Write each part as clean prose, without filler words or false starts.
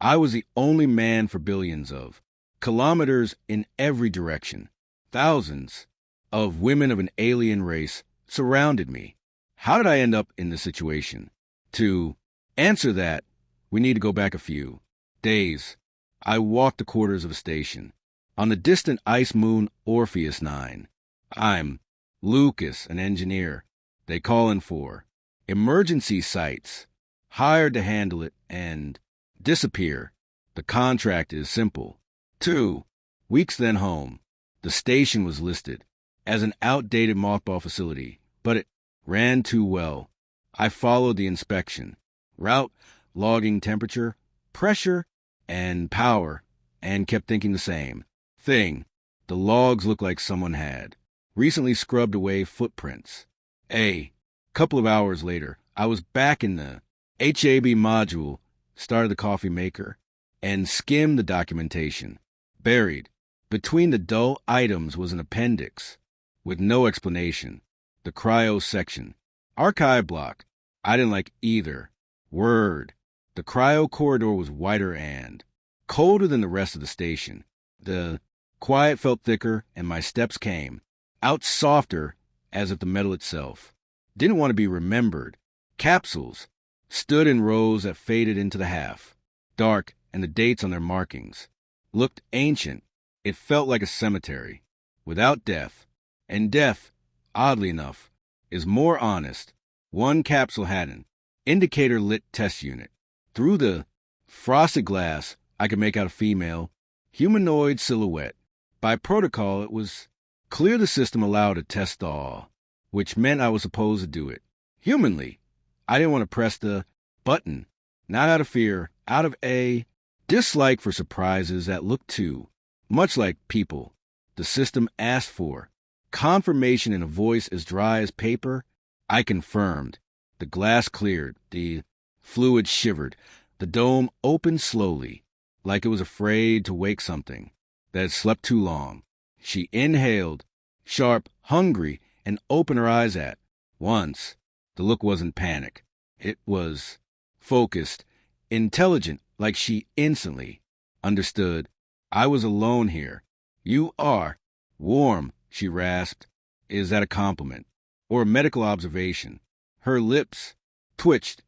I was the only man for billions of kilometers in every direction. Thousands of women of an alien race surrounded me. How did I end up in this situation? To answer that, we need to go back a few days. I walked the quarters of a station. On the distant ice moon Orpheus 9. I'm Lucas, an engineer. They call in for emergency sites, hired to handle it and disappear. The contract is simple. 2 weeks then home. The station was listed as an outdated mothball facility, but it ran too well. I followed the inspection, route, logging temperature, pressure, and power, and kept thinking the same thing. The logs looked like someone had recently scrubbed away footprints. A couple of hours later, I was back in the HAB module, started the coffee maker, and skimmed the documentation. Buried between the dull items was an appendix with no explanation. The cryo section. Archive block. I didn't like either word. The cryo corridor was wider and colder than the rest of the station. The quiet felt thicker, and my steps came out softer, as if the metal itself didn't want to be remembered. Capsules stood in rows that faded into the half. Dark, and the dates on their markings looked ancient. It felt like a cemetery without death. And death, oddly enough, is more honest. One capsule had an indicator-lit test unit. Through the frosted glass, I could make out a female, humanoid silhouette. By protocol, it was clear the system allowed a test all, which meant I was supposed to do it humanly. I didn't want to press the button, not out of fear, out of a dislike for surprises that looked too much like people. The system asked for confirmation in a voice as dry as paper. I confirmed. The glass cleared. The fluid shivered. The dome opened slowly, like it was afraid to wake something that had slept too long. She inhaled, sharp, hungry, and opened her eyes at once. The look wasn't panic. It was focused, intelligent, like she instantly understood. I was alone here. You are warm, she rasped. Is that a compliment or a medical observation? Her lips twitched,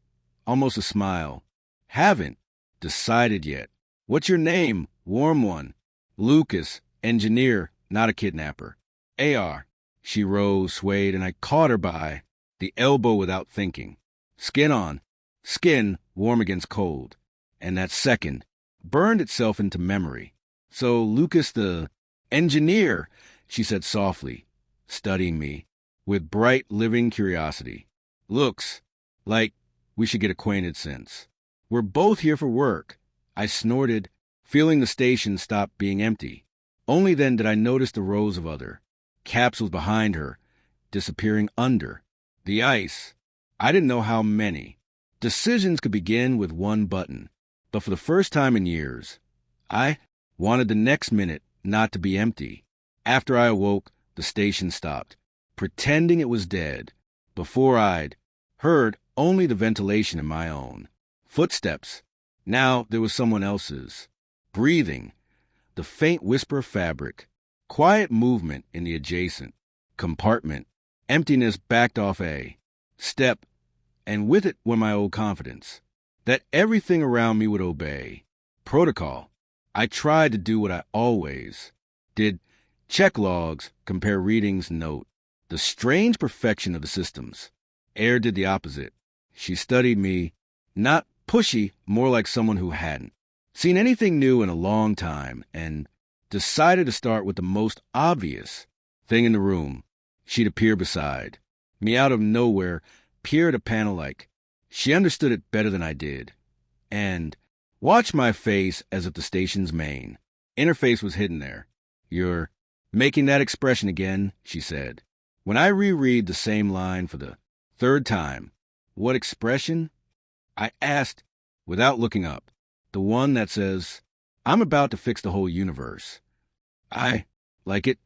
almost a smile. Haven't decided yet. What's your name, warm one? Lucas, engineer, not a kidnapper. AR. She rose, swayed, and I caught her by the elbow without thinking. Skin on, skin warm against cold. And that second burned itself into memory. So Lucas the engineer, she said softly, studying me with bright, living curiosity. Looks like we should get acquainted since we're both here for work. I snorted, feeling the station stop being empty. Only then did I notice the rows of other capsules behind her, disappearing under the ice. I didn't know how many. Decisions could begin with one button, but for the first time in years, I wanted the next minute not to be empty. After I awoke, the station stopped, pretending it was dead. Before I'd heard only the ventilation in my own footsteps. Now there was someone else's. Breathing, the faint whisper of fabric, quiet movement in the adjacent compartment. Emptiness backed off a step, and with it went my old confidence that everything around me would obey protocol. I tried to do what I always did, check logs, compare readings, note the strange perfection of the systems. Air did the opposite. She studied me, not pushy, more like someone who hadn't seen anything new in a long time, and decided to start with the most obvious thing in the room. She'd appear beside me out of nowhere, peered a panel like she understood it better than I did, and watched my face as if the station's main interface was hidden there. You're making that expression again, she said. When I reread the same line for the third time, what expression? I asked without looking up. The one that says, I'm about to fix the whole universe. I like it.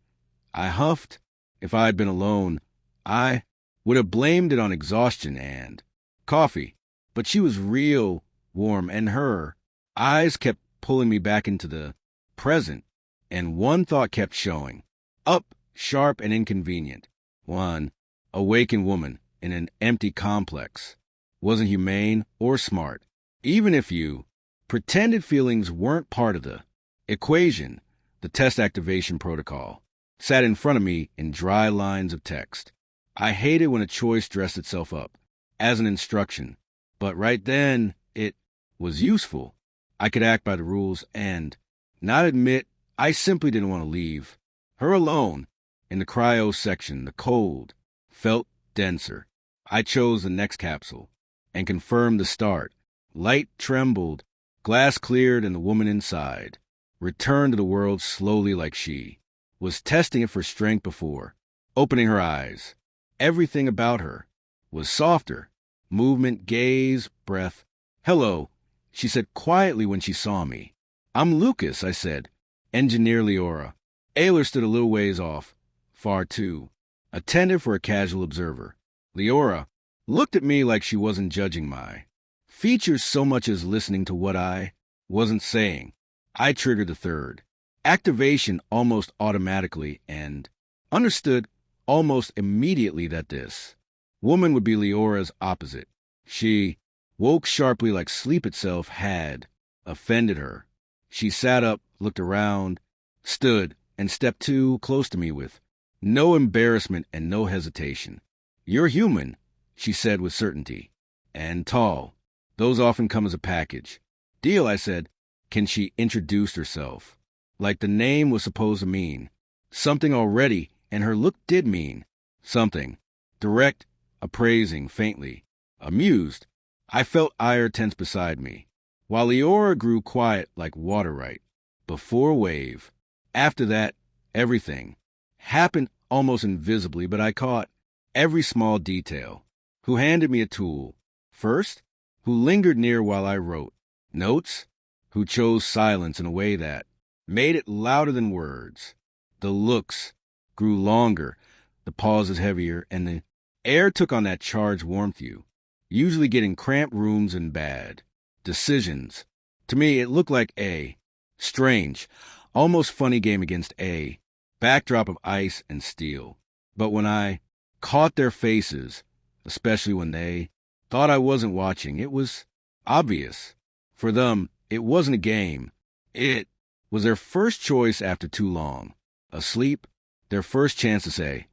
I huffed. If I had been alone, I would have blamed it on exhaustion and coffee. But she was real warm, and her Eyes kept pulling me back into the present, and one thought kept showing. Up, sharp and inconvenient. One, awakened woman in an empty complex. Wasn't humane or smart. Even if you pretended feelings weren't part of the equation, the test activation protocol sat in front of me in dry lines of text. I hated when a choice dressed itself up as an instruction, but right then it was useful. I could act by the rules and not admit I simply didn't want to leave her alone. In the cryo section, the cold felt denser. I chose the next capsule and confirmed the start. Light trembled, glass cleared, and the woman inside returned to the world slowly like she was testing it for strength before opening her eyes. Everything about her was softer. Movement, gaze, breath. "Hello," she said quietly when she saw me. "I'm Lucas," I said. "Engineer Leora." Ayler stood a little ways off, far too, attentive for a casual observer. Leora looked at me like she wasn't judging my features so much as listening to what I wasn't saying. I triggered the third activation almost automatically and understood almost immediately that this woman would be Leora's opposite. She woke sharply like sleep itself had offended her. She sat up, looked around, stood, and stepped too close to me with no embarrassment and no hesitation. "You're human," she said with certainty, "and tall. Those often come as a package." "Deal," I said. Can she introduce herself? Like the name was supposed to mean something already, and her look did mean something. Direct, appraising, faintly amused. I felt ire tense beside me, while Leora grew quiet like water right before a wave. After that, everything happened almost invisibly, but I caught every small detail. Who handed me a tool first? Who lingered near while I wrote notes? Who chose silence in a way that made it louder than words? The looks grew longer, the pauses heavier, and the air took on that charged warmth you usually get in cramped rooms and bad decisions. To me, it looked like a strange, almost funny game against a backdrop of ice and steel. But when I caught their faces, especially when they thought I wasn't watching, it was obvious. For them, it wasn't a game. It was their first choice after too long. Asleep, their first chance to say,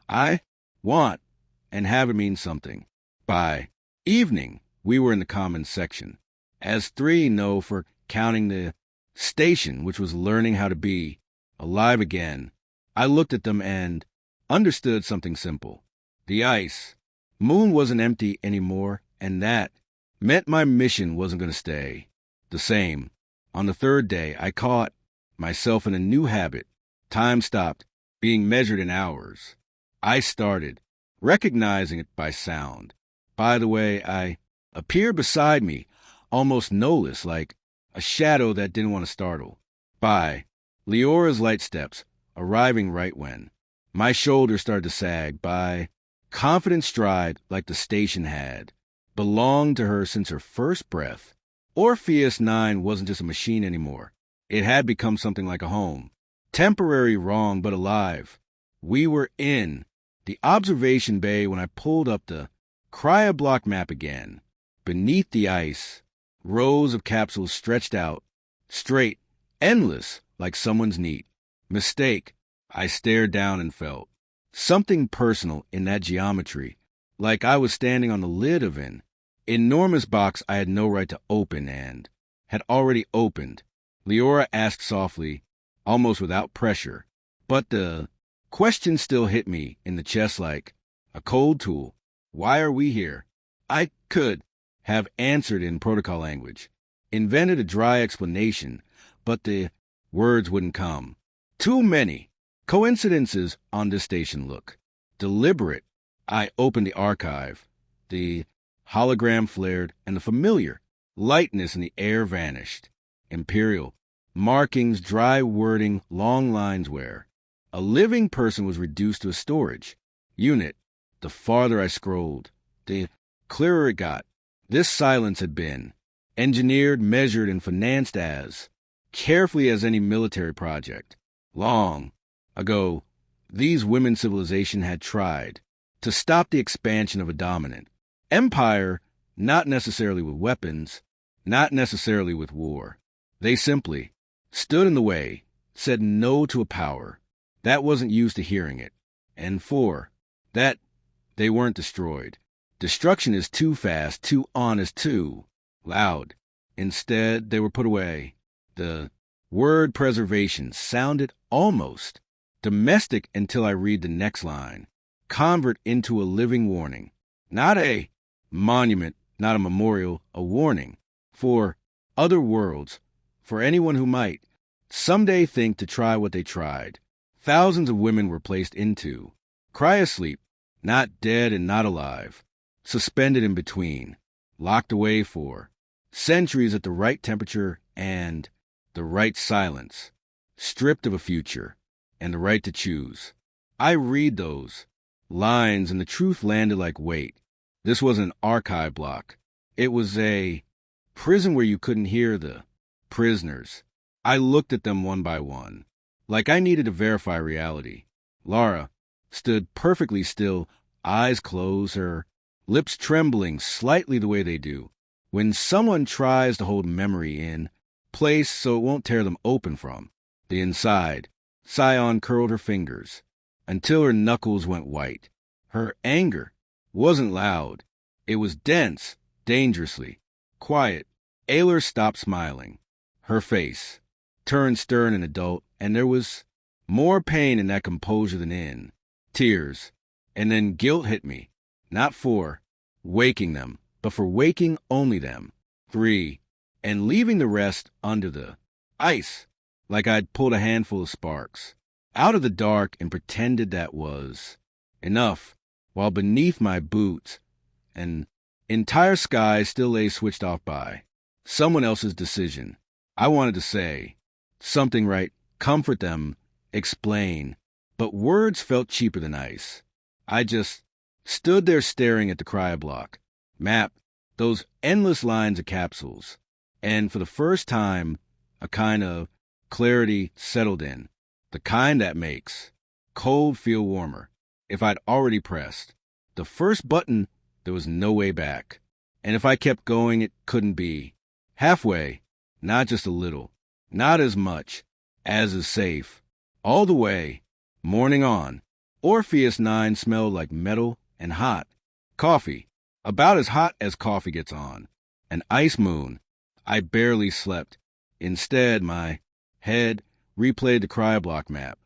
"I want," and have it mean something. By evening, we were in the commons section, as three know for counting the station, which was learning how to be alive again. I looked at them and understood something simple. The ice moon wasn't empty anymore, and that meant my mission wasn't going to stay the same. On the third day, I caught myself in a new habit. Time stopped being measured in hours. I started recognizing it by sound. By the way, I appeared beside me, almost no-less, like a shadow that didn't want to startle. By Leora's light steps, arriving right when my shoulders started to sag. By confident stride like the station had belonged to her since her first breath. Orpheus 9 wasn't just a machine anymore. It had become something like a home. Temporary, wrong, but alive. We were in the observation bay when I pulled up the cryoblock map again. Beneath the ice, rows of capsules stretched out, straight, endless, like someone's neat mistake. I stared down and felt something personal in that geometry, like I was standing on the lid of an enormous box I had no right to open and had already opened. Leora asked softly, almost without pressure, but the question still hit me in the chest like a cold tool. "Why are we here?" I could have answered in protocol language, invented a dry explanation, but the words wouldn't come. Too many coincidences on this station look deliberate. I opened the archive. The hologram flared, and the familiar lightness in the air vanished. Imperial markings, dry wording, long lines where a living person was reduced to a storage unit. The farther I scrolled, the clearer it got. This silence had been engineered, measured, and financed as carefully as any military project. Long ago, these women's civilization had tried to stop the expansion of a dominant empire, not necessarily with weapons, not necessarily with war. They simply stood in the way, said no to a power that wasn't used to hearing it, and for that, they weren't destroyed. Destruction is too fast, too honest, too loud. Instead, they were put away. The word preservation sounded almost domestic until I read the next line. Convert into a living warning. Not a monument, not a memorial, a warning for other worlds, for anyone who might someday think to try what they tried. Thousands of women were placed into cryosleep, not dead and not alive, suspended in between, locked away for centuries at the right temperature and the right silence, stripped of a future and the right to choose. I read those lines and the truth landed like weight. This wasn't an archive block. It was a prison where you couldn't hear the prisoners. I looked at them one by one, like I needed to verify reality. Laura stood perfectly still, eyes closed, her lips trembling slightly the way they do when someone tries to hold memory in place so it won't tear them open from the inside. Scion curled her fingers until her knuckles went white. Her anger wasn't loud. It was dense, dangerously quiet. Ayler stopped smiling. Her face turned stern and adult, and there was more pain in that composure than in tears. And then guilt hit me, not for waking them, but for waking only them. 3. And leaving the rest under the ice, like I'd pulled a handful of sparks out of the dark and pretended that was enough, while beneath my boots an entire sky still lay switched off by someone else's decision. I wanted to say something, right, comfort them, explain, but words felt cheaper than ice. I just stood there staring at the cryoblock map, those endless lines of capsules, and for the first time, a kind of clarity settled in, the kind that makes cold feel warmer. If I'd already pressed the first button, there was no way back. And if I kept going, it couldn't be halfway, not just a little, not as much as is safe. All the way, morning on, Orpheus 9 smelled like metal and hot. Coffee, about as hot as coffee gets on. An ice moon. I barely slept. Instead, my head replayed the cryoblock map.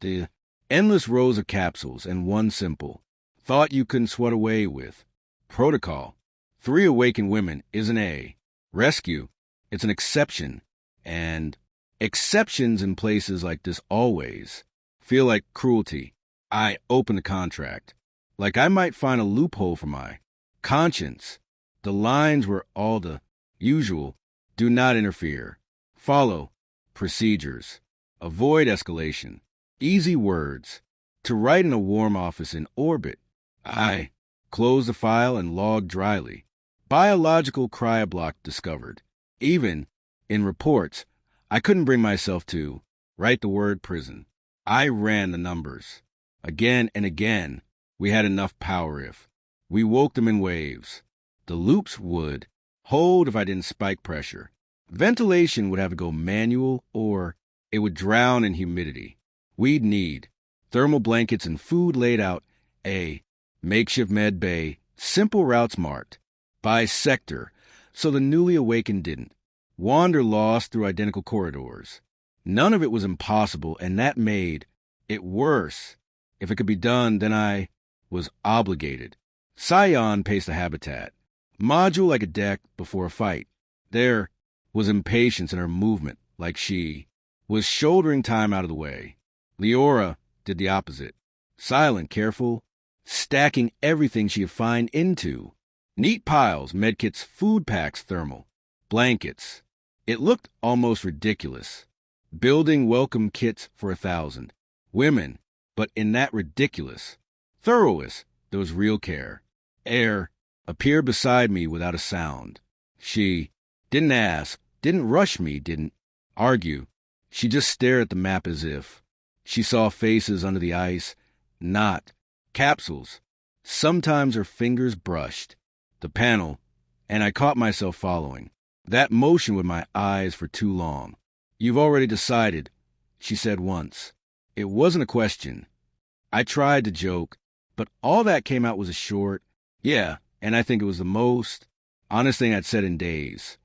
The endless rows of capsules and one simple thought you couldn't sweat away with. Protocol. 3 awakened women isn't a rescue. It's an exception. And exceptions in places like this always feel like cruelty. I opened the contract, like I might find a loophole for my conscience. The lines were all the usual. Do not interfere. Follow procedures. Avoid escalation. Easy words. To write in a warm office in orbit. I closed the file and logged dryly. Biological cryoblock discovered. Even in reports, I couldn't bring myself to write the word prison. I ran the numbers. Again and again, we had enough power if we woke them in waves. The loops would hold if I didn't spike pressure. Ventilation would have to go manual or it would drown in humidity. We'd need thermal blankets and food laid out, a makeshift med bay, simple routes marked by sector so the newly awakened didn't wander lost through identical corridors. None of it was impossible, and that made it worse. If it could be done, then I was obligated. Scion paced a habitat, module like a deck before a fight. There was impatience in her movement, like she was shouldering time out of the way. Leora did the opposite. Silent, careful, stacking everything she could find into neat piles, medkits, food packs, thermal, blankets. It looked almost ridiculous. Building welcome kits for 1,000 women, but in that ridiculous thoroughness, there was real care. Air appeared beside me without a sound. She Didn't ask, didn't rush me, didn't argue. She just stared at the map as if she saw faces under the ice, not capsules. Sometimes her fingers brushed the panel, and I caught myself following that motion with my eyes for too long. "You've already decided," she said once. It wasn't a question. I tried to joke, but all that came out was a short, "Yeah," and I think it was the most honest thing I'd said in days.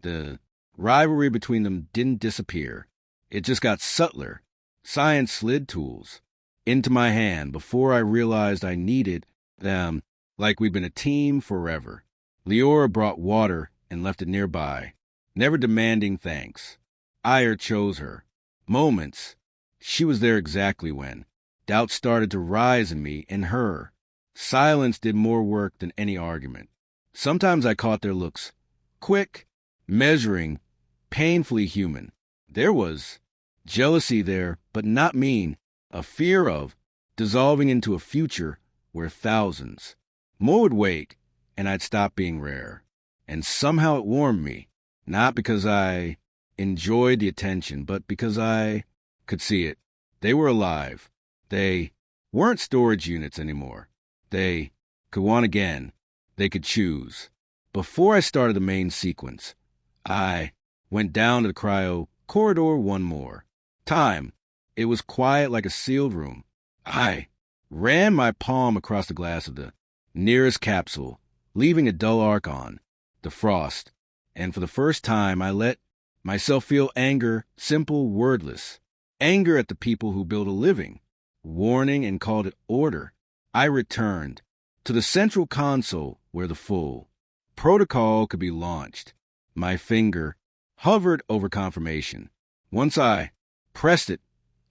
The rivalry between them didn't disappear. It just got subtler. Science slid tools into my hand before I realized I needed them, like we'd been a team forever. Leora brought water and left it nearby, never demanding thanks. Ire chose her. Moments. She was there exactly when doubt started to rise in me and her. Silence did more work than any argument. Sometimes I caught their looks. Quick, measuring, painfully human. There was jealousy there, but not mean. A fear of dissolving into a future where thousands more would wait, and I'd stop being rare. And somehow it warmed me, not because I enjoyed the attention, but because I could see it. They were alive. They weren't storage units anymore. They could want again. They could choose. Before I started the main sequence, I went down to the cryo corridor one more time. It was quiet like a sealed room. I ran my palm across the glass of the nearest capsule, leaving a dull arc on the frost, and for the first time I let myself feel anger, simple, wordless. Anger at the people who built a living, warning and called it order. I returned to the central console where the full protocol could be launched. My finger hovered over confirmation. Once I pressed it,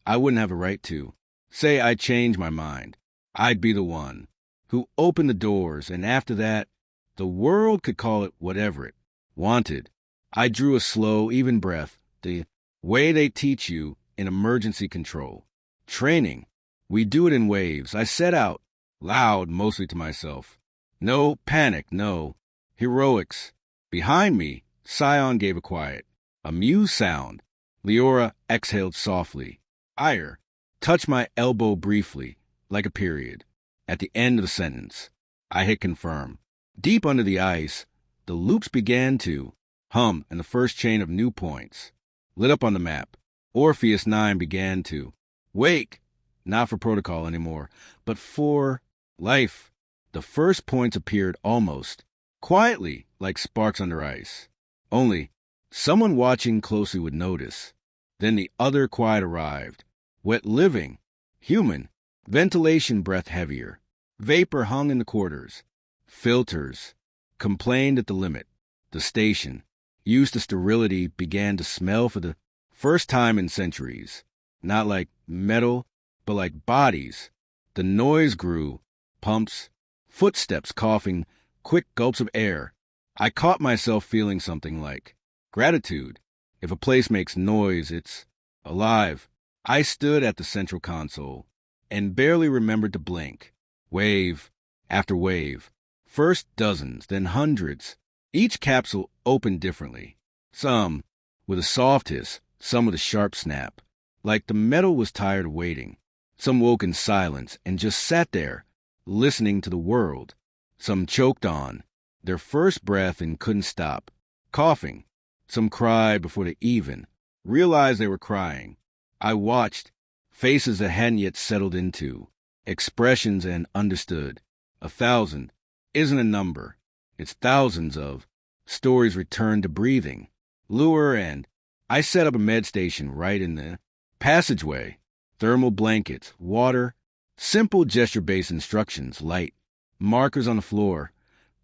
I wouldn't have a right to say I changed my mind. I'd be the one who opened the doors, and after that, the world could call it whatever it wanted. I drew a slow, even breath, the way they teach you in emergency control training. We do it in waves. I set out, loud, mostly to myself. No panic, no heroics. Behind me, Scion gave a quiet, amused sound. Leora exhaled softly. Ire touched my elbow briefly, like a period. At the end of the sentence, I hit confirm. Deep under the ice, the loops began to hum, and the first chain of new points lit up on the map. Orpheus 9 began to wake, not for protocol anymore, but for life. The first points appeared almost quietly, like sparks under ice. Only someone watching closely would notice. Then the other quiet arrived. Wet living, human, ventilation breath heavier. Vapor hung in the quarters. Filters complained at the limit. The station, used to sterility, began to smell for the first time in centuries. Not like metal, but like bodies. The noise grew. Pumps, footsteps coughing, quick gulps of air. I caught myself feeling something like gratitude. If a place makes noise, it's alive. I stood at the central console and barely remembered to blink. Wave after wave. First dozens, then hundreds. Each capsule opened differently. Some with a soft hiss, some with a sharp snap. Like the metal was tired of waiting. Some woke in silence and just sat there, listening to the world. Some choked on their first breath and couldn't stop, coughing. Some cried before they even realized they were crying. I watched faces that hadn't yet settled into expressions and understood. 1,000 isn't a number. It's thousands of stories returned to breathing. Lure, and I set up a med station right in the passageway. Thermal blankets, water, simple gesture-based instructions, light, markers on the floor,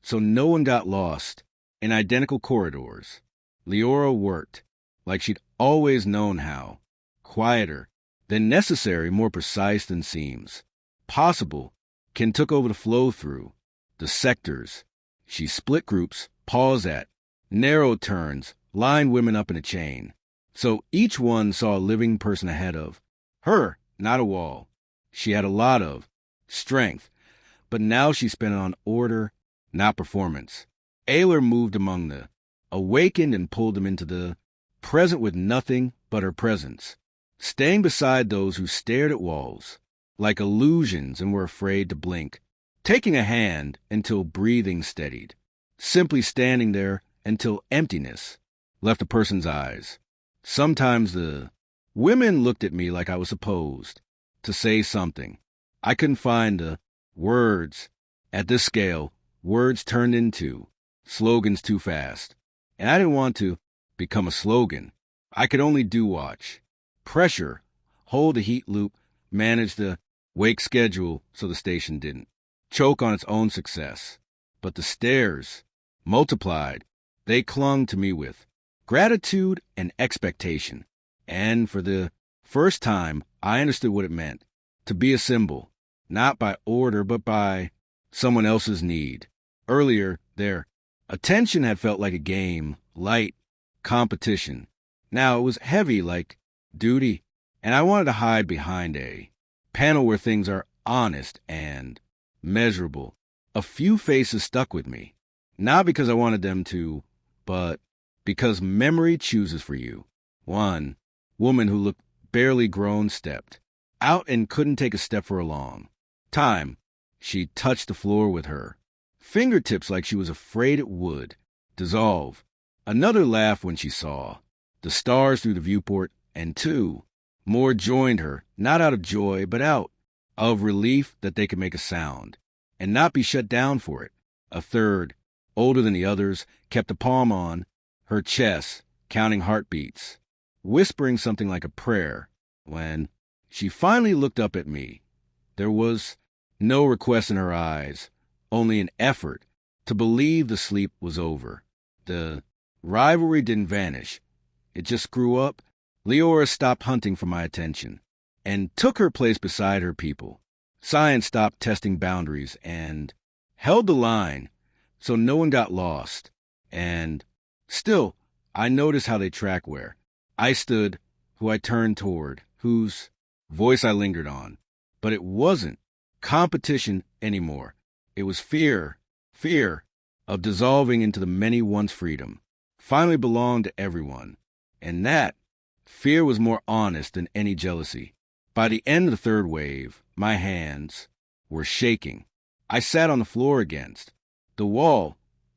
so no one got lost in identical corridors. Leora worked like she'd always known how. Quieter than necessary, more precise than seems possible. Ken took over the flow-through, the sectors. She split groups, paused at narrow turns, lined women up in a chain. So each one saw a living person ahead of her, not a wall. She had a lot of strength, but now she spent it on order, not performance. Ayler moved among the awakened and pulled them into the present with nothing but her presence, staying beside those who stared at walls like illusions and were afraid to blink, taking a hand until breathing steadied, simply standing there until emptiness left a person's eyes. Sometimes the women looked at me like I was supposed to say something. I couldn't find the words. At this scale, words turned into slogans too fast. And I didn't want to become a slogan. I could only do watch, pressure, hold the heat loop, manage the wake schedule so the station didn't choke on its own success. But the stares multiplied. They clung to me with gratitude and expectation. And for the first time, I understood what it meant to be a symbol, not by order, but by someone else's need. Earlier, their attention had felt like a game, light, competition. Now it was heavy, like duty, and I wanted to hide behind a panel where things are honest and measurable. A few faces stuck with me, not because I wanted them to, but because memory chooses for you. One woman who looked barely grown stepped out and couldn't take a step for a long time. She touched the floor with her fingertips like she was afraid it would dissolve. Another laughed when she saw the stars through the viewport, and two more joined her, not out of joy, but out of relief that they could make a sound and not be shut down for it. A third, older than the others, kept a palm on her chest, counting heartbeats, whispering something like a prayer. When she finally looked up at me, there was no request in her eyes, only an effort to believe the sleep was over. The rivalry didn't vanish. It just grew up. Leora stopped hunting for my attention and took her place beside her people. Science stopped testing boundaries and held the line so no one got lost. And still, I noticed how they track where I stood, who I turned toward, whose voice I lingered on. But it wasn't competition anymore. It was fear of dissolving into the many once freedom, finally belonged to everyone. And that fear was more honest than any jealousy. By the end of the third wave, my hands were shaking. I sat on the floor against the wall,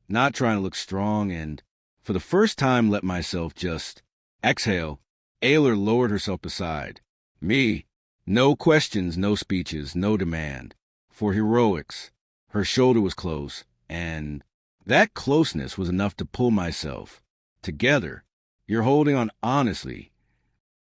not trying to look strong, and for the first time let myself just exhale. Ayler lowered herself beside me. No questions, no speeches, no demand for heroics. Her shoulder was close, and that closeness was enough to pull myself together. You're holding on honestly,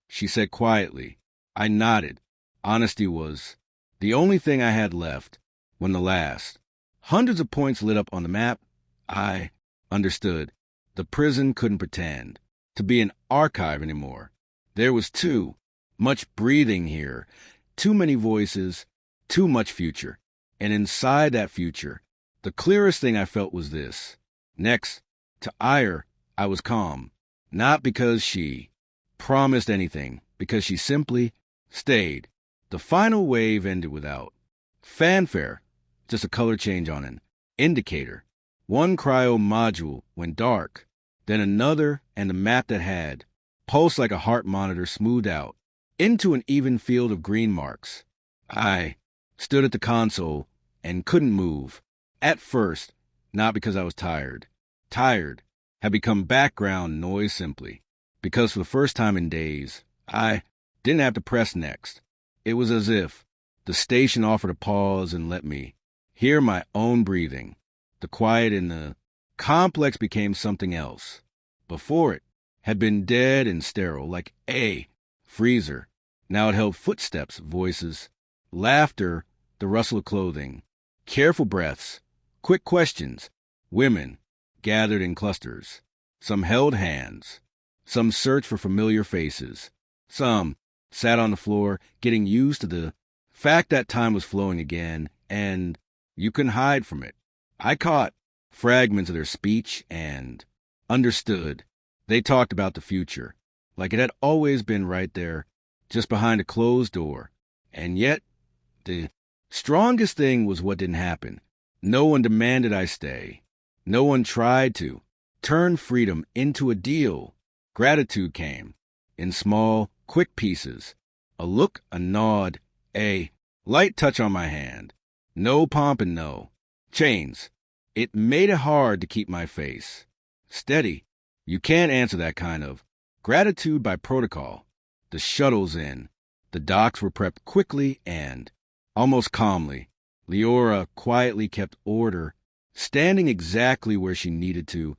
she said quietly. I nodded. Honesty was the only thing I had left. When the last hundreds of points lit up on the map, I understood. The prison couldn't pretend to be an archive anymore. There was too much breathing here, too many voices, too much future. And inside that future, the clearest thing I felt was this. Next to Ire, I was calm. Not because she promised anything, because she simply stayed. The final wave ended without fanfare, just a color change on an indicator. One cryo module went dark, then another, and the map that had pulsed like a heart monitor smoothed out into an even field of green marks. I stood at the console and couldn't move. At first, not because I was tired. Tired had become background noise simply, because for the first time in days, I didn't have to press next. It was as if the station offered a pause and let me hear my own breathing. The quiet in the complex became something else. Before it had been dead and sterile, like a freezer. Now it held footsteps, voices, laughter, the rustle of clothing, careful breaths, quick questions. Women gathered in clusters. Some held hands. Some searched for familiar faces. Some sat on the floor, getting used to the fact that time was flowing again, and you couldn't hide from it. I caught fragments of their speech and understood. They talked about the future, like it had always been right there, just behind a closed door. And yet, the strongest thing was what didn't happen. No one demanded I stay. No one tried to. turned freedom into a deal. Gratitude came, in small, quick pieces. A look, a nod, a light touch on my hand. No pomp and no chains. It made it hard to keep my face steady. You can't answer that kind of gratitude by protocol. The shuttle's in. The docks were prepped quickly and, almost calmly, Leora quietly kept order, standing exactly where she needed to,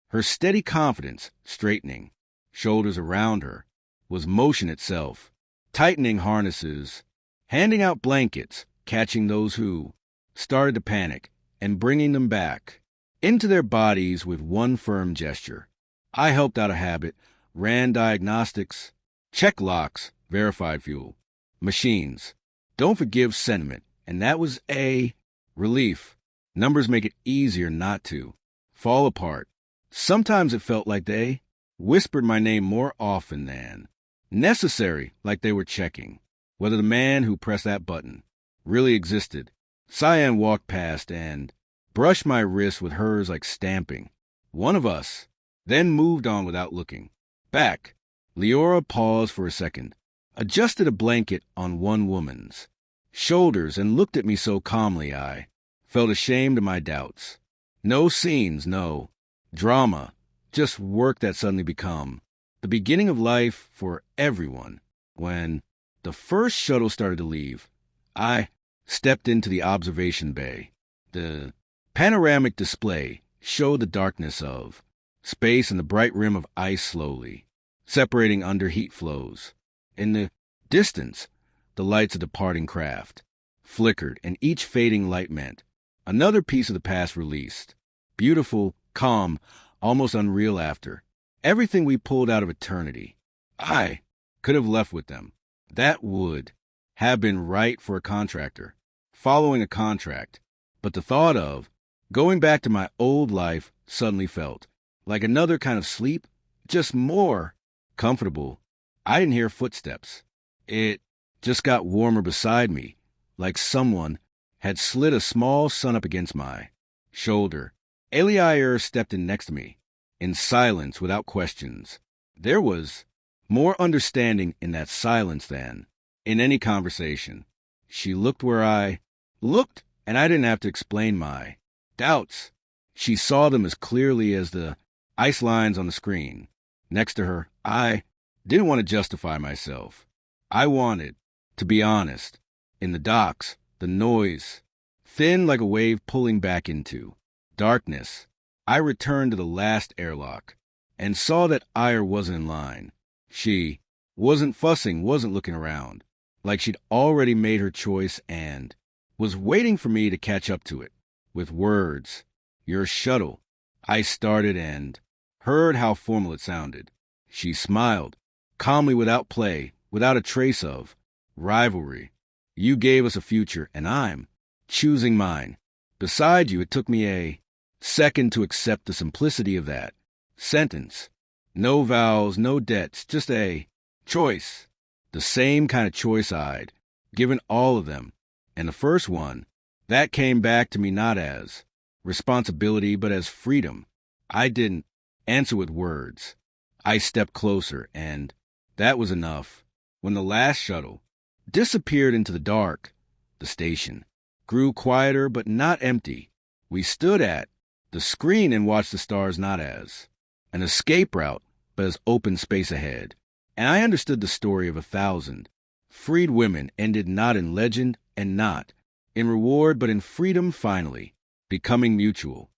her steady confidence straightening. Shoulders around her was motion itself, tightening harnesses, handing out blankets, catching those who started to panic, and bringing them back into their bodies with one firm gesture. I helped out a habit, ran diagnostics, checked locks, verified fuel, machines. Don't forgive sentiment, and that was a relief. Numbers make it easier not to fall apart. Sometimes it felt like they whispered my name more often than necessary, like they were checking whether the man who pressed that button really existed. Cyan walked past and brushed my wrist with hers like stamping. One of us, then moved on without looking back. Leora paused for a second, adjusted a blanket on one woman's shoulders, and looked at me so calmly I felt ashamed of my doubts. No scenes, no drama, just work that suddenly become the beginning of life for everyone. When the first shuttle started to leave, I stepped into the observation bay. The panoramic display showed the darkness of space and the bright rim of ice slowly separating under heat flows. In the distance, the lights of departing craft flickered, and each fading light meant another piece of the past released. Beautiful, calm, almost unreal after everything we pulled out of eternity. I could have left with them. That would have been right for a contractor, following a contract. But the thought of going back to my old life suddenly felt like another kind of sleep, just more comfortable. I didn't hear footsteps. It just got warmer beside me, like someone had slid a small sun up against my shoulder. Eliair stepped in next to me, in silence, without questions. There was more understanding in that silence than in any conversation. She looked where I looked, and I didn't have to explain my doubts. She saw them as clearly as the ice lines on the screen. Next to her, I didn't want to justify myself. I wanted to be honest. In the docks, the noise, thin like a wave pulling back into darkness, I returned to the last airlock and saw that Ire wasn't in line. She wasn't fussing, wasn't looking around, like she'd already made her choice and was waiting for me to catch up to it. With words, "Your shuttle," I started and heard how formal it sounded. She smiled, calmly, without play, without a trace of rivalry. "You gave us a future, and I'm choosing mine. Beside you, it took me a second to accept the simplicity of that sentence. No vows, no debts, just a choice. The same kind of choice I'd given all of them. And the first one, that came back to me not as responsibility, but as freedom. I didn't answer with words. I stepped closer, and that was enough. When the last shuttle disappeared into the dark, the station grew quieter but not empty. We stood at the screen and watched the stars not as an escape route, but as open space ahead. And I understood the story of 1,000 freed women ended not in legend and not in reward, but in freedom finally becoming mutual.